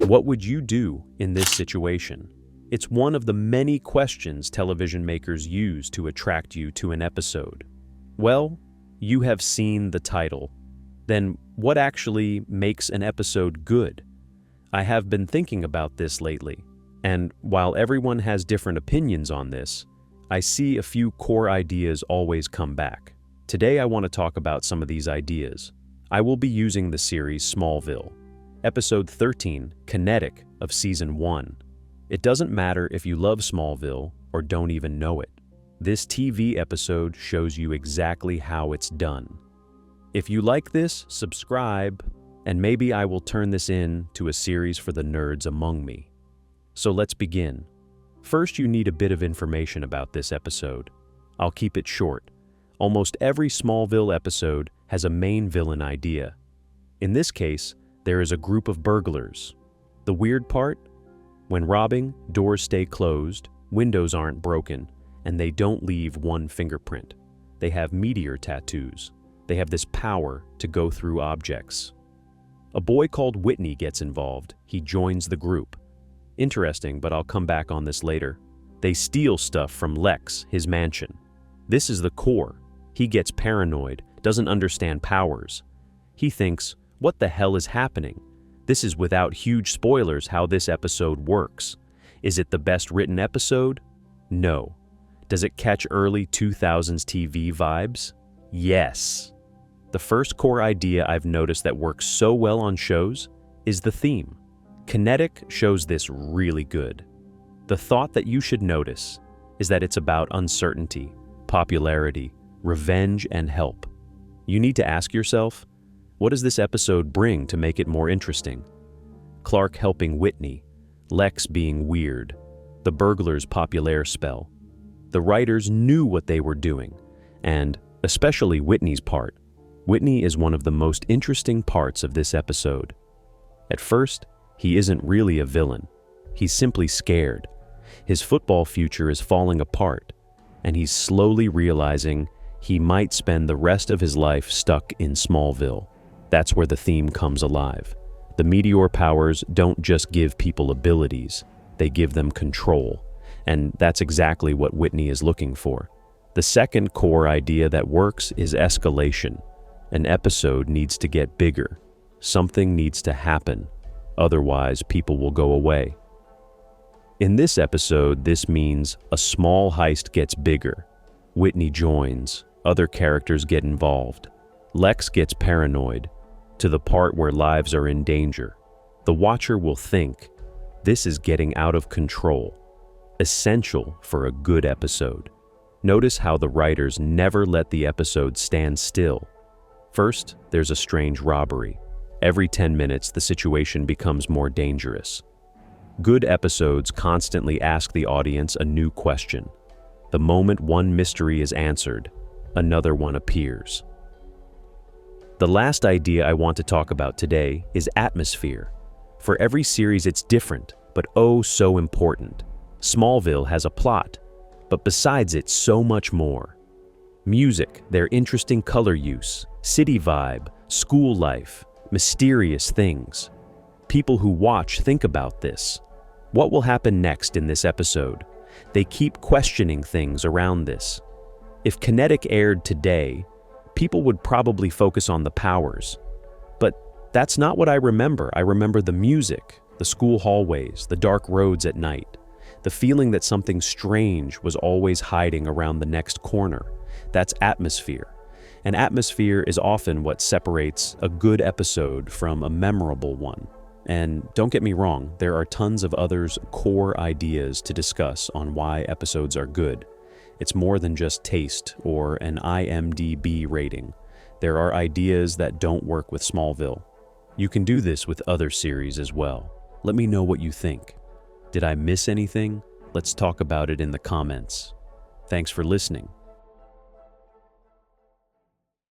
What would you do in this situation? It's one of the many questions television makers use to attract you to an episode. Well, you have seen the title. Then what actually makes an episode good? I have been thinking about this lately, and while everyone has different opinions on this, I see a few core ideas always come back. Today I want to talk about some of these ideas. I will be using the series Smallville, Episode 13, Kinetic of Season 1. It doesn't matter if you love Smallville or don't even know it. This TV episode shows you exactly how it's done. If you like this, subscribe, and maybe I will turn this into a series for the nerds among me. So let's begin. First, you need a bit of information about this episode. I'll keep it short. Almost every Smallville episode has a main villain idea. In this case, there is a group of burglars. The weird part? When robbing, doors stay closed, windows aren't broken, and they don't leave one fingerprint. They have meteor tattoos. They have this power to go through objects. A boy called Whitney gets involved. He joins the group. Interesting, but I'll come back on this later. They steal stuff from Lex, his mansion. This is the core. He gets paranoid, doesn't understand powers. He thinks, what the hell is happening? This is without huge spoilers how this episode works. Is it the best written episode? No. Does it catch early 2000s TV vibes? Yes. The first core idea I've noticed that works so well on shows is the theme. Kinetic shows this really good. The thought that you should notice is that it's about uncertainty, popularity, revenge, and help. You need to ask yourself, what does this episode bring to make it more interesting? Clark helping Whitney, Lex being weird, the burglars' populaire spell. The writers knew what they were doing, and especially Whitney's part. Whitney is one of the most interesting parts of this episode. At first, he isn't really a villain. He's simply scared. His football future is falling apart, and he's slowly realizing he might spend the rest of his life stuck in Smallville. That's where the theme comes alive. The meteor powers don't just give people abilities, they give them control, and that's exactly what Whitney is looking for. The second core idea that works is escalation. An episode needs to get bigger. Something needs to happen. Otherwise, people will go away. In this episode, this means a small heist gets bigger. Whitney joins. Other characters get involved. Lex gets paranoid, to the part where lives are in danger. The watcher will think, this is getting out of control. Essential for a good episode. Notice how the writers never let the episode stand still. First, there's a strange robbery. Every 10 minutes, the situation becomes more dangerous. Good episodes constantly ask the audience a new question. The moment one mystery is answered, another one appears. The last idea I want to talk about today is atmosphere. For every series it's different, but oh so important. Smallville has a plot, but besides it, so much more. Music, their interesting color use, city vibe, school life, mysterious things. People who watch think about this. What will happen next in this episode? They keep questioning things around this. If Kinetic aired today, people would probably focus on the powers. But that's not what I remember. I remember the music, the school hallways, the dark roads at night, the feeling that something strange was always hiding around the next corner. That's atmosphere. And atmosphere is often what separates a good episode from a memorable one. And don't get me wrong, there are tons of others core ideas to discuss on why episodes are good. It's more than just taste or an IMDb rating. There are ideas that don't work with Smallville. You can do this with other series as well. Let me know what you think. Did I miss anything? Let's talk about it in the comments. Thanks for listening.